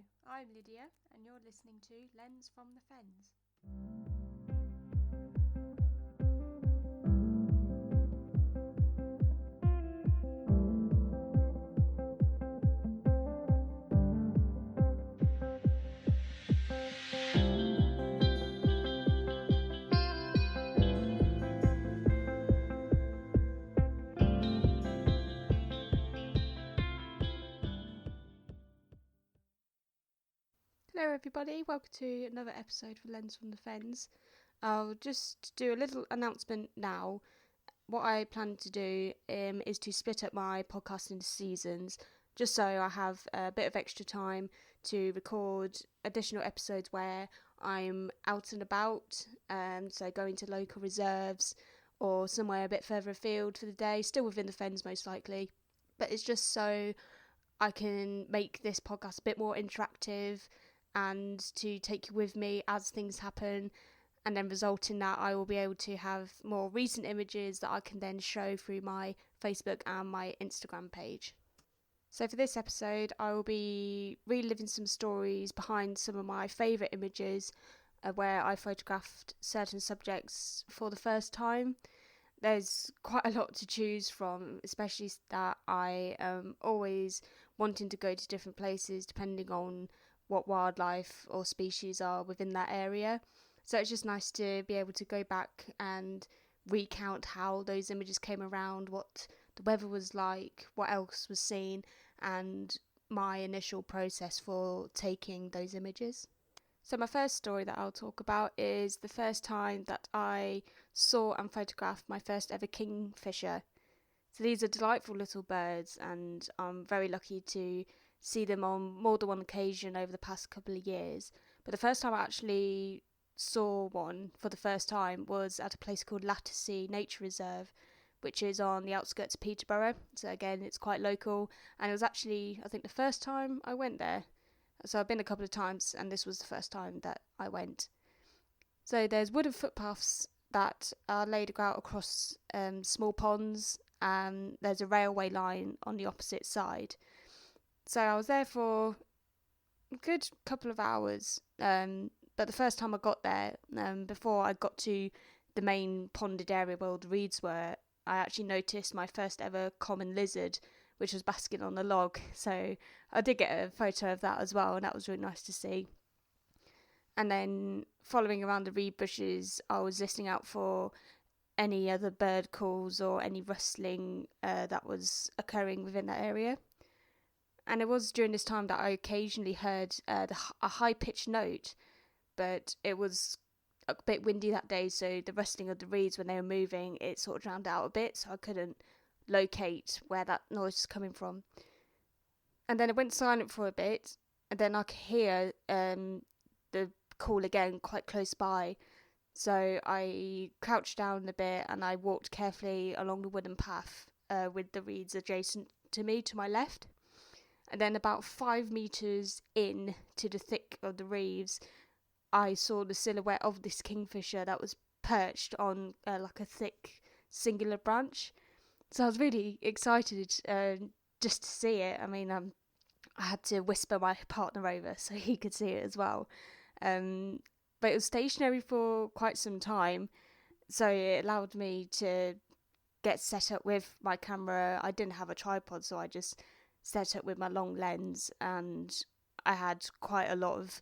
Hello, I'm Lydia and you're listening to Lens from the Fens. Hello everybody, welcome to another episode for Lens from the Fens. I'll just do a little announcement now. What I plan to do is to split up my podcast into seasons, just so I have a bit of extra time to record additional episodes where I'm out and about, so going to local reserves or somewhere a bit further afield for the day, still within the Fens most likely, but it's just so I can make this podcast a bit more interactive and to take you with me as things happen, and then result in that I will be able to have more recent images that I can then show through my Facebook and my Instagram page. So for this episode I will be reliving some stories behind some of my favourite images where I photographed certain subjects for the first time. There's quite a lot to choose from, especially that I am always wanting to go to different places depending on what wildlife or species are within that area. So it's just nice to be able to go back and recount how those images came around, what the weather was like, what else was seen, and my initial process for taking those images. So my first story that I'll talk about is the first time that I saw and photographed my first ever kingfisher. So these are delightful little birds and I'm very lucky to see them on more than one occasion over the past couple of years. But the first time I actually saw one for the first time was at a place called Lattersea Nature Reserve, which is on the outskirts of Peterborough. So again, it's quite local, and it was actually, I think, the first time I went there. So I've been a couple of times and this was the first time that I went. So there's wooden footpaths that are laid out across small ponds, and there's a railway line on the opposite side. So I was there for a good couple of hours, but the first time I got there, before I got to the main ponded area where all the reeds were, I actually noticed my first ever common lizard, which was basking on a log. So I did get a photo of that as well, and that was really nice to see. And then following around the reed bushes, I was listening out for any other bird calls or any rustling that was occurring within that area. And it was during this time that I occasionally heard a high-pitched note, but it was a bit windy that day, so the rustling of the reeds when they were moving, it sort of drowned out a bit, so I couldn't locate where that noise was coming from. And then it went silent for a bit, and then I could hear the call again quite close by. So I crouched down a bit and I walked carefully along the wooden path with the reeds adjacent to me to my left. And then about 5 metres in to the thick of the reeds, I saw the silhouette of this kingfisher that was perched on like a thick singular branch. So I was really excited just to see it. I mean, I had to whisper my partner over so he could see it as well. But it was stationary for quite some time, so it allowed me to get set up with my camera. I didn't have a tripod, so I just set up with my long lens, and I had quite a lot of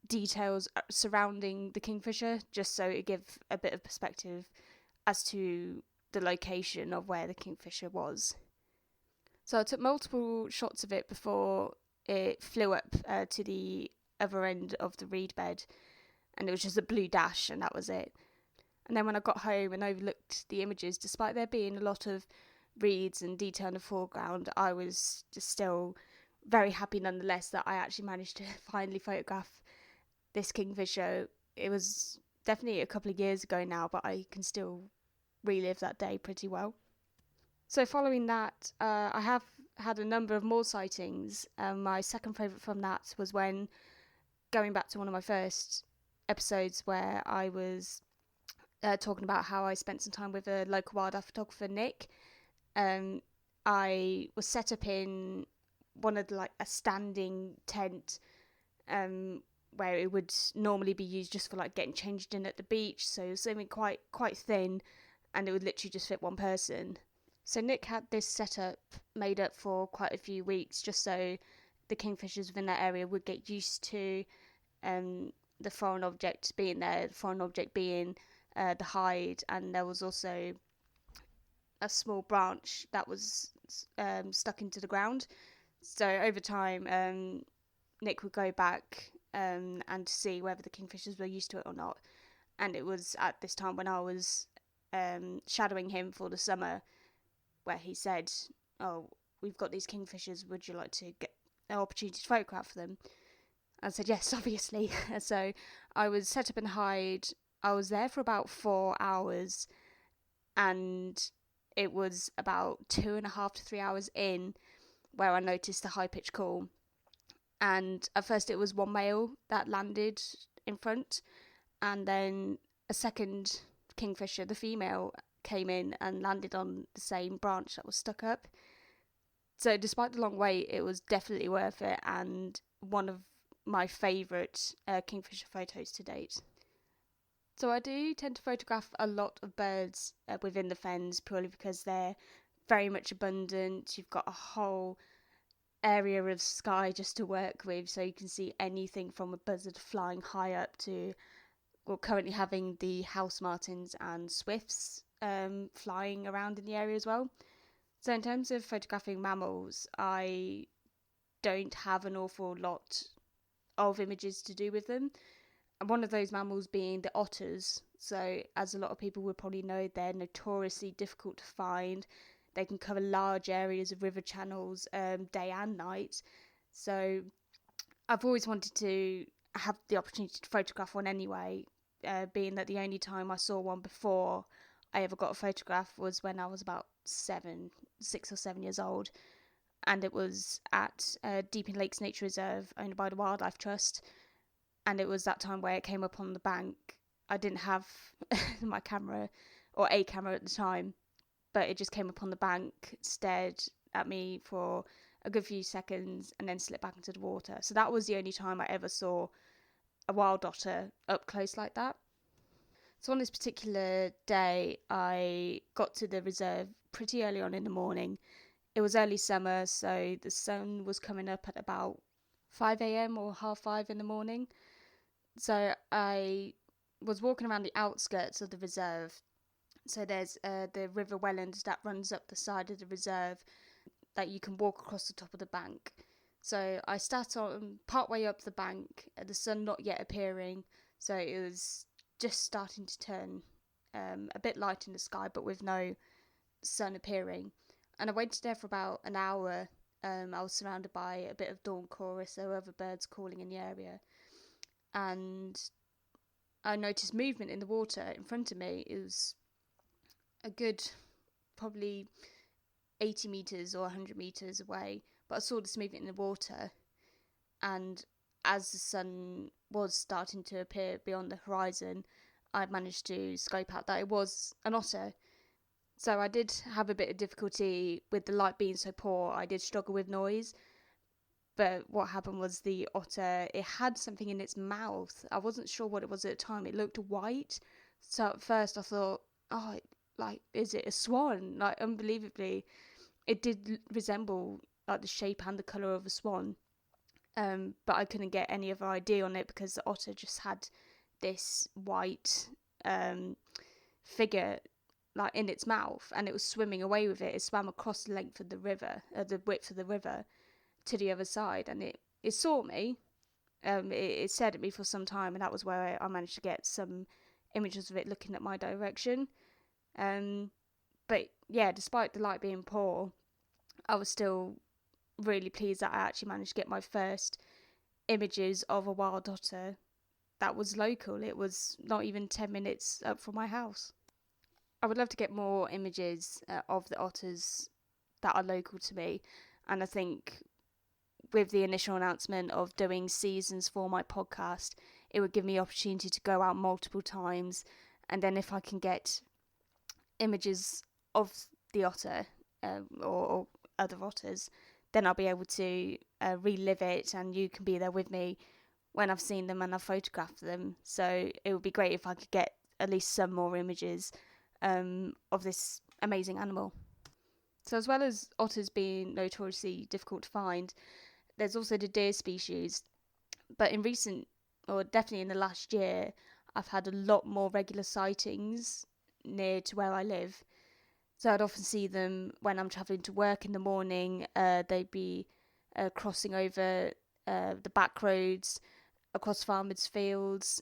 details surrounding the kingfisher, just so it give a bit of perspective as to the location of where the kingfisher was. So I took multiple shots of it before it flew up to the other end of the reed bed, and it was just a blue dash, and that was it. And then when I got home and overlooked the images, despite there being a lot of reeds and detail in the foreground, I was just still very happy nonetheless that I actually managed to finally photograph this kingfisher. It was definitely a couple of years ago now, but I can still relive that day pretty well. So following that, I have had a number of more sightings. My second favourite from that was when, going back to one of my first episodes where I was talking about how I spent some time with a local wildlife photographer, Nick. I was set up in one of a standing tent where it would normally be used just for like getting changed in at the beach. So it was something quite thin, and it would literally just fit one person. So Nick had this setup made up for quite a few weeks, just so the kingfishers within that area would get used to the foreign object being there, the foreign object being the hide, and there was also a small branch that was stuck into the ground. So over time, Nick would go back and see whether the kingfishers were used to it or not. And it was at this time when I was shadowing him for the summer, where he said, "Oh, we've got these kingfishers. Would you like to get an opportunity to photograph them?" I said, "Yes, obviously." So I was set up in hide. I was there for about 4 hours, and it was about 2.5 to 3 hours in where I noticed a high pitched call. And at first it was one male that landed in front, and then a second kingfisher, the female, came in and landed on the same branch that was stuck up. So despite the long wait, it was definitely worth it, and one of my favourite kingfisher photos to date. So I do tend to photograph a lot of birds within the fens, purely because they're very much abundant. You've got a whole area of sky just to work with, so you can see anything from a buzzard flying high up to, well, currently having the house martins and swifts flying around in the area as well. So in terms of photographing mammals, I don't have an awful lot of images to do with them. And one of those mammals being the otters. So as a lot of people would probably know, they're notoriously difficult to find. They can cover large areas of river channels day and night. So I've always wanted to have the opportunity to photograph one anyway, being that the only time I saw one before I ever got a photograph was when I was about 6 or 7 years old. And it was at Deeping Lakes Nature Reserve, owned by the Wildlife Trust. And it was that time where it came up on the bank. I didn't have my camera, or a camera at the time, but it just came up on the bank, stared at me for a good few seconds, and then slipped back into the water. So that was the only time I ever saw a wild otter up close like that. So on this particular day, I got to the reserve pretty early on in the morning. It was early summer, so the sun was coming up at about 5 a.m. or 5:30 in the morning. So I was walking around the outskirts of the reserve. So there's the River Welland that runs up the side of the reserve that you can walk across the top of the bank. So I sat on part way up the bank, the sun not yet appearing, so it was just starting to turn a bit light in the sky, but with no sun appearing. And I waited there for about an hour. I was surrounded by a bit of dawn chorus, there were other birds calling in the area. And I noticed movement in the water in front of me. It was a good, probably 80 metres or 100 metres away, but I saw this movement in the water, and as the sun was starting to appear beyond the horizon, I managed to scope out that it was an otter. So I did have a bit of difficulty with the light being so poor. I did struggle with noise, but what happened was the otter, it had something in its mouth. I wasn't sure what it was at the time. It looked white, so at first I thought, oh, like, is it a swan? Like, unbelievably, it did resemble like the shape and the colour of a swan, but I couldn't get any other idea on it because the otter just had this white figure like in its mouth, and it was swimming away with it. It swam across the length of the river, the width of the river, to the other side, and it saw me. It stared at me for some time, and that was where I managed to get some images of it looking at my direction. But yeah, despite the light being poor, I was still really pleased that I actually managed to get my first images of a wild otter that was local. It was not even 10 minutes up from my house. I would love to get more images of the otters that are local to me, and I think with the initial announcement of doing seasons for my podcast, it would give me the opportunity to go out multiple times, and then if I can get images of the otter or other otters, then I'll be able to relive it, and you can be there with me when I've seen them and I've photographed them. So it would be great if I could get at least some more images of this amazing animal. So as well as otters being notoriously difficult to find, there's also the deer species. But in recent, or definitely in the last year, I've had a lot more regular sightings near to where I live. So I'd often see them when I'm travelling to work in the morning. They'd be crossing over the back roads, across farmers' fields,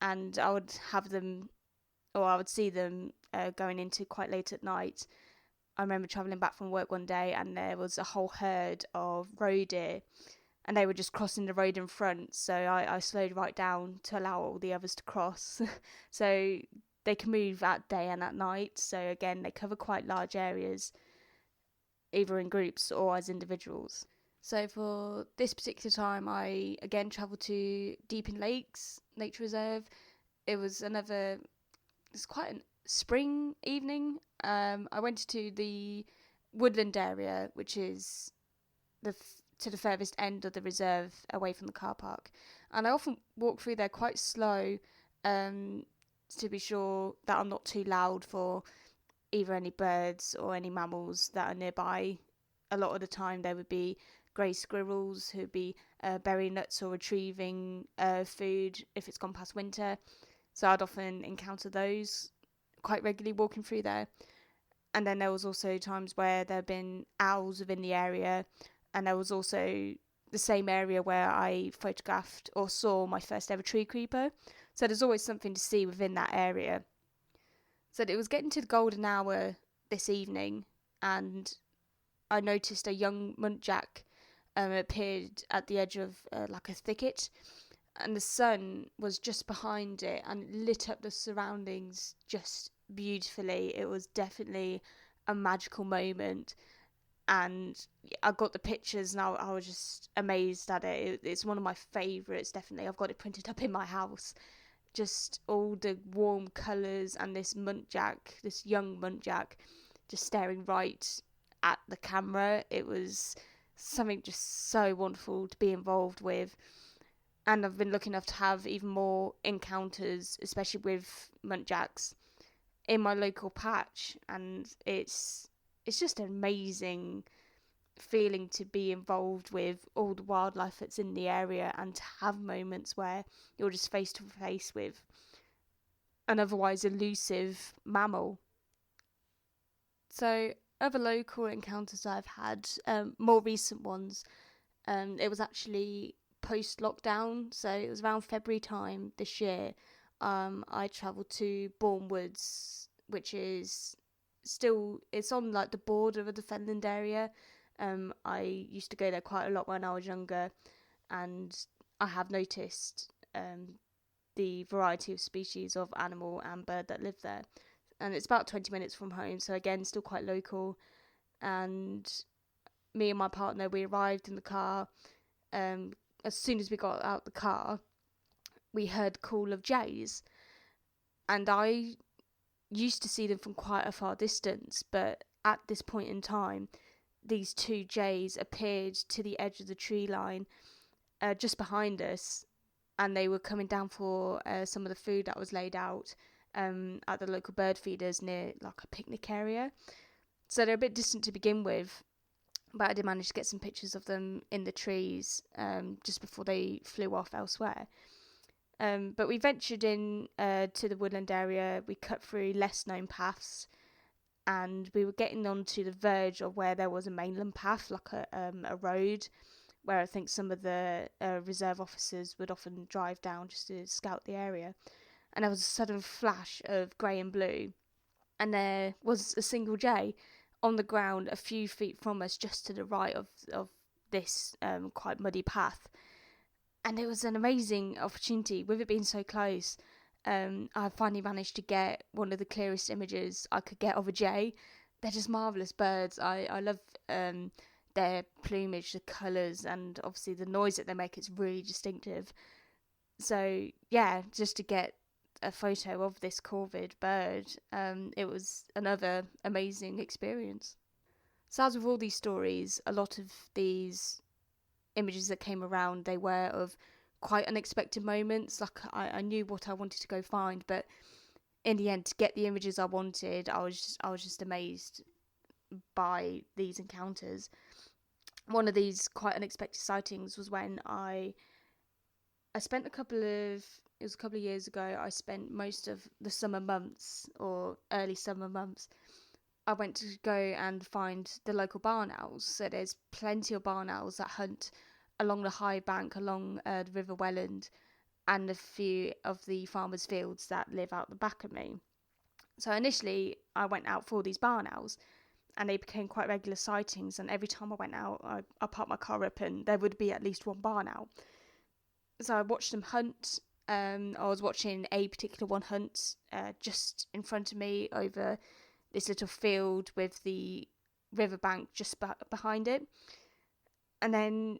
and I would have them, or I would see them going into quite late at night. I remember travelling back from work one day and there was a whole herd of roe deer and they were just crossing the road in front. So I slowed right down to allow all the others to cross. So they can move at day and at night. So again, they cover quite large areas, either in groups or as individuals. So for this particular time, I again travelled to Deeping Lakes Nature Reserve. It's quite a spring evening. I went to the woodland area, which is to the furthest end of the reserve away from the car park. And I often walk through there quite slow to be sure that I'm not too loud for either any birds or any mammals that are nearby. A lot of the time there would be grey squirrels who'd be burying nuts or retrieving food if it's gone past winter. So I'd often encounter those quite regularly walking through there. And then there was also times where there had been owls within the area, and there was also the same area where I photographed or saw my first ever tree creeper. So there's always something to see within that area. So it was getting to the golden hour this evening, and I noticed a young muntjac appeared at the edge of like a thicket, and the sun was just behind it and lit up the surroundings just beautifully. It was definitely a magical moment, and I got the pictures and I was just amazed at it. It's one of my favourites, definitely. I've got it printed up in my house. Just all the warm colours and this young muntjac, just staring right at the camera. It was something just so wonderful to be involved with. And I've been lucky enough to have even more encounters, especially with muntjacs, in my local patch, and it's just an amazing feeling to be involved with all the wildlife that's in the area and to have moments where you're just face to face with an otherwise elusive mammal. So other local encounters I've had, more recent ones, it was actually post-lockdown, so it was around February time this year. I travelled to Bourne Woods, which is it's on like the border of the Fenland area. I used to go there quite a lot when I was younger, and I have noticed the variety of species of animal and bird that live there. And it's about 20 minutes from home, so again, still quite local. And me and my partner, we arrived in the car. As soon as we got out the car, we heard the call of jays, and I used to see them from quite a far distance, but at this point in time, these two jays appeared to the edge of the tree line just behind us, and they were coming down for some of the food that was laid out at the local bird feeders near like a picnic area. So they're a bit distant to begin with, but I did manage to get some pictures of them in the trees just before they flew off elsewhere. But we ventured in to the woodland area. We cut through less known paths, and we were getting onto the verge of where there was a mainland path, like a road, where I think some of the reserve officers would often drive down just to scout the area. And there was a sudden flash of grey and blue, and there was a single jay on the ground a few feet from us, just to the right of this quite muddy path. And it was an amazing opportunity. With it being so close, I finally managed to get one of the clearest images I could get of a jay. They're just marvellous birds. I love their plumage, the colours, and obviously the noise that they make. It's really distinctive. So yeah, just to get a photo of this corvid bird, it was another amazing experience. So as with all these stories, a lot of these images that came around, they were of quite unexpected moments. Like I knew what I wanted to go find, but in the end, to get the images I wanted, I was just amazed by these encounters. One of these quite unexpected sightings was when I spent it was a couple of years ago. I spent most of the summer months, or early summer months, I went to go and find the local barn owls. So there's plenty of barn owls that hunt along the high bank, along the River Welland, and a few of the farmers' fields that live out the back of me. So initially, I went out for these barn owls, and they became quite regular sightings. And every time I went out, I parked my car up, and there would be at least one barn owl. So I watched them hunt. I was watching a particular one hunt just in front of me over this little field with the riverbank just behind it. And then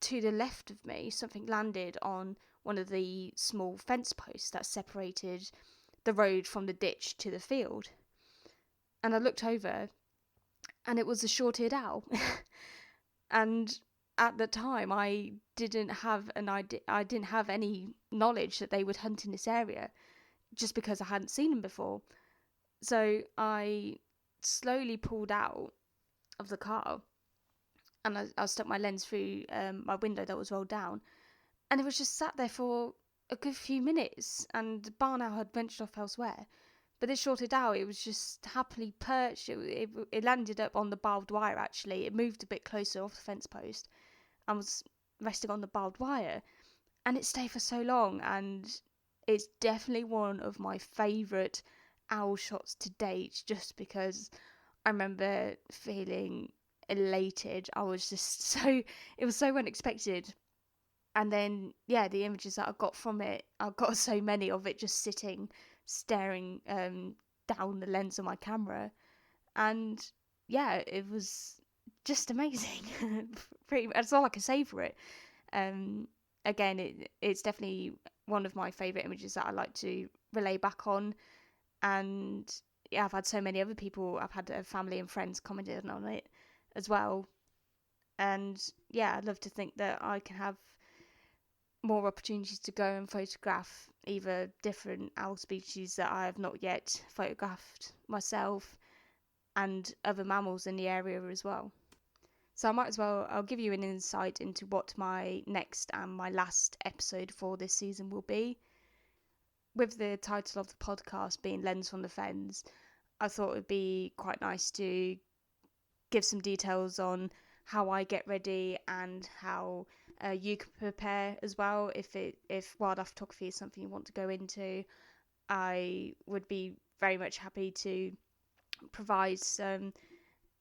to the left of me, something landed on one of the small fence posts that separated the road from the ditch to the field. And I looked over, and it was a short-eared owl. And at the time, I didn't have any knowledge that they would hunt in this area, just because I hadn't seen them before. So I slowly pulled out of the car, and I stuck my lens through my window that was rolled down, and it was just sat there for a good few minutes, and the barn owl had ventured off elsewhere. But this short-eared owl, it was just happily perched. It landed up on the barbed wire, actually. It moved a bit closer off the fence post and was resting on the barbed wire. And it stayed for so long, and it's definitely one of my favourite owl shots to date, just because I remember feeling elated. I was just it was so unexpected. And then, yeah, the images that I got from it, I got so many of it just sitting, staring down the lens of my camera. And yeah, it was just amazing. That's all I can say for it. Again, it's definitely one of my favourite images that I like to relay back on. And yeah, I've had so many other people, I've had family and friends commenting on it as well. And yeah, I'd love to think that I can have more opportunities to go and photograph either different owl species that I have not yet photographed myself, and other mammals in the area as well. So I'll give you an insight into what my next and my last episode for this season will be. With the title of the podcast being Lens from the Fens, I thought it would be quite nice to give some details on how I get ready and how you can prepare as well. If wildlife photography is something you want to go into, I would be very much happy to provide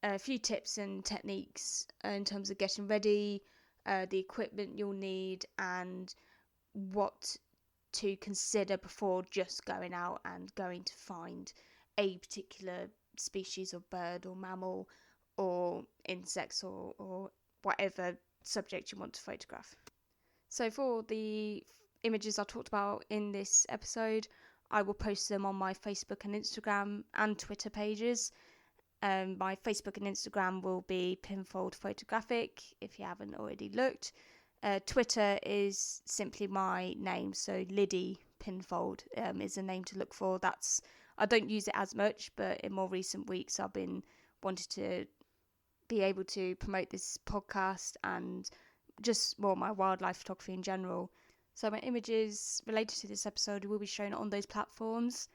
a few tips and techniques in terms of getting ready, the equipment you'll need, and what to consider before just going out and going to find a particular species of bird or mammal or insects or whatever subject you want to photograph. So for the images I talked about in this episode, I will post them on my Facebook and Instagram and Twitter pages. My Facebook and Instagram will be Pinfold Photographic, if you haven't already looked. Twitter is simply my name, so Liddy Pinfold is a name to look for. I don't use it as much, but in more recent weeks I've been wanting to be able to promote this podcast and just more my wildlife photography in general. So my images related to this episode will be shown on those platforms.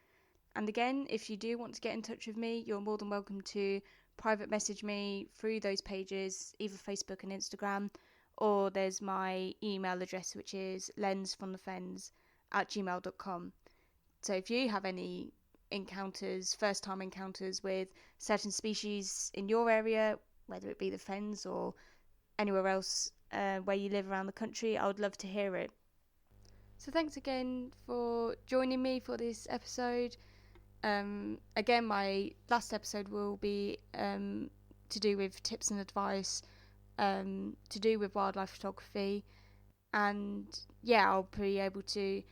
And again, if you do want to get in touch with me, you're more than welcome to private message me through those pages, either Facebook and Instagram, or there's my email address, which is lensfromthefens@gmail.com. So if you have any first time encounters with certain species in your area, whether it be the Fens or anywhere else where you live around the country, I would love to hear it. So thanks again for joining me for this episode. Again, my last episode will be to do with tips and advice to do with wildlife photography, and yeah, I'll be able to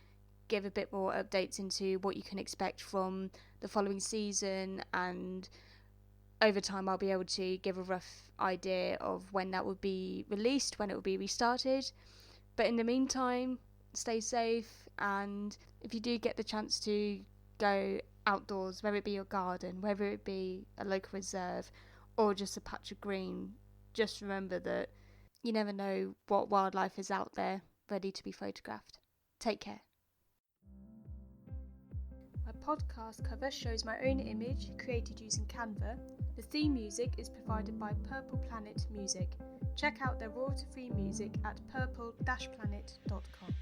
give a bit more updates into what you can expect from the following season, and over time I'll be able to give a rough idea of when that will be released, when it will be restarted. But in the meantime, stay safe, and if you do get the chance to go outdoors, whether it be your garden, whether it be a local reserve or just a patch of green, just remember that you never know what wildlife is out there ready to be photographed. Take care. My podcast cover shows my own image created using Canva. The theme music is provided by Purple Planet Music. Check out their royalty-free music at purple-planet.com.